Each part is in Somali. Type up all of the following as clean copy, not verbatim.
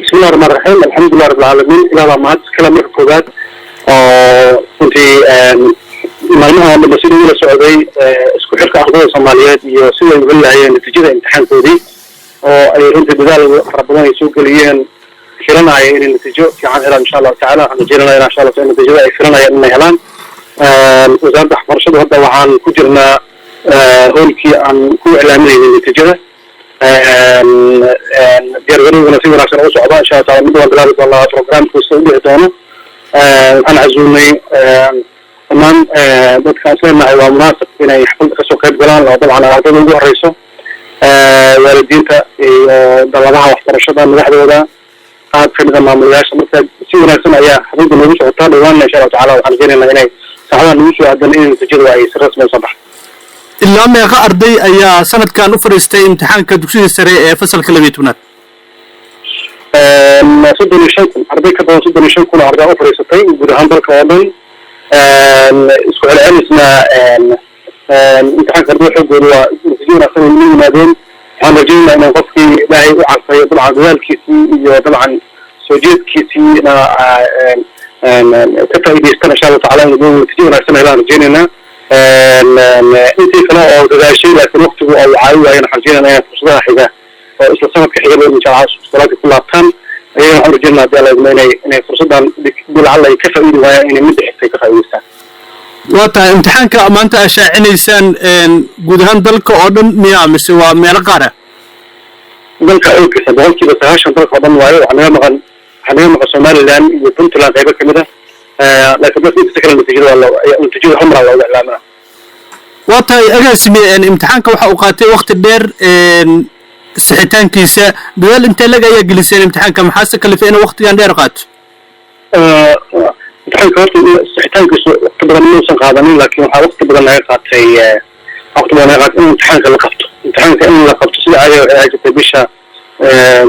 بسم الله الرحمن الرحيم الحمد لله رب العالمين إلى ما هاد كلام مركوبات كنت معناها من المسؤولين السعودي اسكو حركة أرضية صوماليات يسوي يقول لها نتيجة امتحان كودي أي رنت بدال ربنا يسوق ليين خلنا هاي النتيجة في عن إن شاء الله تعالى نجينا إن شاء الله تعالى النتيجة خلنا هاي إنهلان وزارة مرشد وهذا وعن كجرنا هولكي عن كل إعلامي النتيجة diyaargarowga si wanaagsan ugu socda insha Allah mid waa bilaabi doonaa programka soo dhigi doono aan casuumay dhammaan dadka asleena waa munaasab inay xaflada ka soo qayb galaan oo dabcan ardayda ugu horeyso waalidiinta iyo dalladaha waxbarashada madaxdooda qaab ka mid ah maamulayaasha marka si wanaagsan ayaa xaflada noogu socotaa dhawaan insha Allah taala waxaan rajaynaynaa inay saacadaha nagu soo aadan in natiijadu ay si rasmi ah soo baxdo ilaa meeqa arday ayaa sanadkan u fariistay imtixaanka dugsiga sare ee fasalka 12aad arday ka badan 35 arday u fariistay guud ahaan dalka oo dhan isku celcelisna imtixaanka arday xoogooda waa natiijo wanaagsan oo yimaadeen waxaan rajaynaynaa inaan qofkii ilaahay u carfayo dabcan dadaalkiisii iyo dabcan soo jeedkiisiina ka faa'iidaystaan insha Allah taala inuu natiijo wanaagsan helaan rajaynaynaa intii kale oo dadaashay laakiin waqtigu oo caawi waayeen xarjinayna fursadaha xiga oo isla sanadka xiga in insha Allah salaad ku laabtaan ayaan xarjinayna hadii la idmeeyay inay fursadan bilcal ay ka faa'iido waayeen inay mid xigtay ka faa'iideystaan waata imtixaanka maanta aad shaacinaysaan guud ahaan dalka oo dhan miyaa mise waa meelo qaar ah dalka oo kisa boqolkiiba 9 dalka oo dhan waayo waxaan maqan Somaliland iyo Puntland qayb ka mid ah لكن بس نتذكر النتيجة عمرها ولا إعلامها. وطي أجاسمي إن امتحانك وحقاتي وقت الدير السحيتان كيسة بدل أنت لقى يجلسين امتحانك محاسك اللي فينا وقت كان دير قات. امتحانك وقت السحيتان كيسة وقت بدل نوصل قادمين لكن وقت بدل نعقد في وقت بدل نعقد امتحانك اللي قبته امتحانك اللي قبته سلعة عاجت بيشة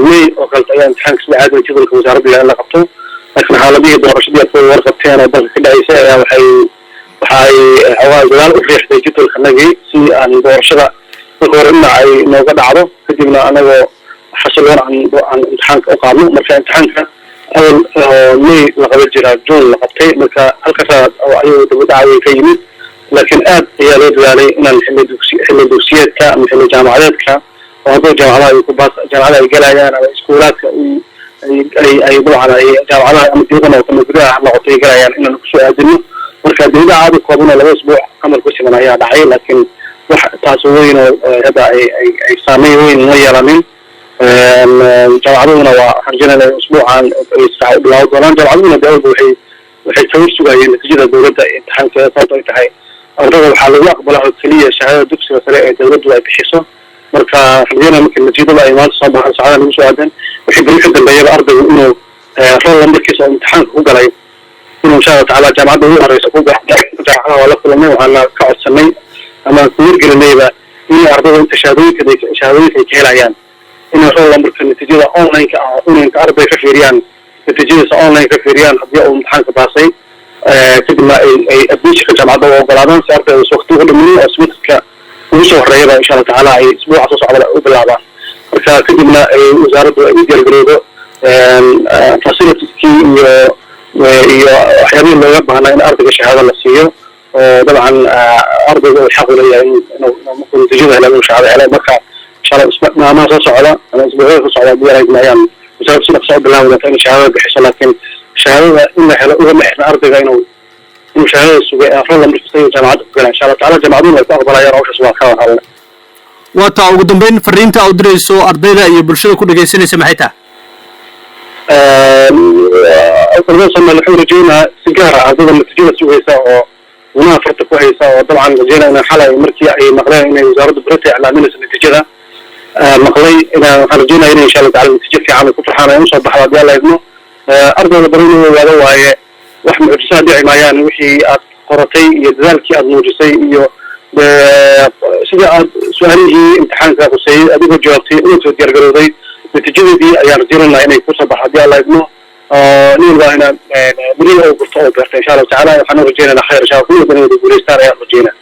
مي وقلت أيام امتحانك سلعة عاجت جذل كوزارة بلا اللي قبته. لكن حالبيه دورشدي في ورقتين dalka ka dhacaysa waxay hawaa dadaal u riixday jidka xanaaqay si aan doorashada horena ay nooga dhacdo kadibna anagoo xasaloon aan imtixaanka u qaadno marka imtixaanka may la qaba jira joon la qabtay marka halkaas ayuu dib u dhacay ka yimid laakiin aad ayaa loo dadaalay inaan xilli dugsiyeedka ama xilli jaamacadeedka oo hadda jaamacadaha ay ku baas jaamacadaha ay galayaan ama iskuulaadka ay dabcan ay jaamacadaha ama diiqan oo kala gudaha noqotay galayaan inaan ku soo aadino marka dawladda caadi koobana 2 usbuuc amal ku siman ayaa dhacay laakiin wax taas weyn oo hada ay saameyn weyn ma yeelanin jaamacaduna waa harjinada usbuucan ay sax u bilaaw doonaan jaamacaduna dawladdu waxay soo sugayeen natiijada dawladda imtixaanka sababtoo ay tahay ardayda waxaa lagu aqbalaa kaliya shahaadada dugsiga sare ee dawladdu ay bixiso marka harjinada marka natiijada ay maanta soo baxaan saacadaha lagu soo aadan wixii bari ka dambeeyay ardaygu inuu rol lambarkiisa imtixaanka ku galay inuu insha Allah taala jaamacadda ugu horeysa ku gaartay jaamacadaha wala kulmay waxaana ka codsanay ama ku wargelinayba in ardayda inta shahaadooyinka ay ka helayaan in rol lambarka natiijada online-ka ah online-ka arday ka fiiriyaan natiijadiisa online ka fiiriyaan haddii uu imtixaanka baasay kadibna ay admission jaamacadda u ogolaadaan si ardayda waqti ugu dhimin oo semester-ka ugu soo horeeyaba insha Allah taala ay isbuuca soo socda u bilaabaan marka kadibna ay wasaaraddu ay diyaargarowdo facilitieskii iyo waxyaabihii looga baahnaa in ardayga shahaado la siiyo oo dabcan ardayga uu xaq u leeyahay inuu natiijada helo inuu shahaado helo marka insha Allah maalmaha soo socda ama isbuucyada soo socda diyaarayaan wasaaraddu si dhaqso u bilaabi doonta in shahaadada bixiso laakiin shahaadada in la helo uga mexna ardayga inuu shahaadada sugay afar lambarkiisa iyo jaamacadda ku galaan insha Allah taala jaamacaduna ay ku aqbalayaan hawshaas waa ka hadalnay waata ugu dambeyn fariinta u dirayso ardayda iyo bulshada ku dhageysanaysa maxay tahay ardayda Soomaaliyeed waxay rajaynaa si gaar ah ardayda natiijada sugaysa oo una farta ku haysa oo dabcan rajaynaa xalay markii ay maqleen inay wasaaradda barata iclaaminayso natiijada maqlay inaan rajaynaa in insha Allah taala natiijo fiican ku farxaan ay soo baxdo hadii la idmo ardayda badan oo wada waaye wax mucjisad dhici maayaan wixii aad qoratay iyo dadaalkii aad muujisay iyo sida aad su'aalihii imtixaanka qusay adiga jawaabtay oo soo diyaargarowday natiijadii ayaan rajaynaynaa inay ku soo baxdo hadii la idmo nin waa inaan bari oo gurto oo bartay insha Allah taala waxaan rajaynaynaa khayr insha Allah kullu bani guuleystaan ayaan rajaynaa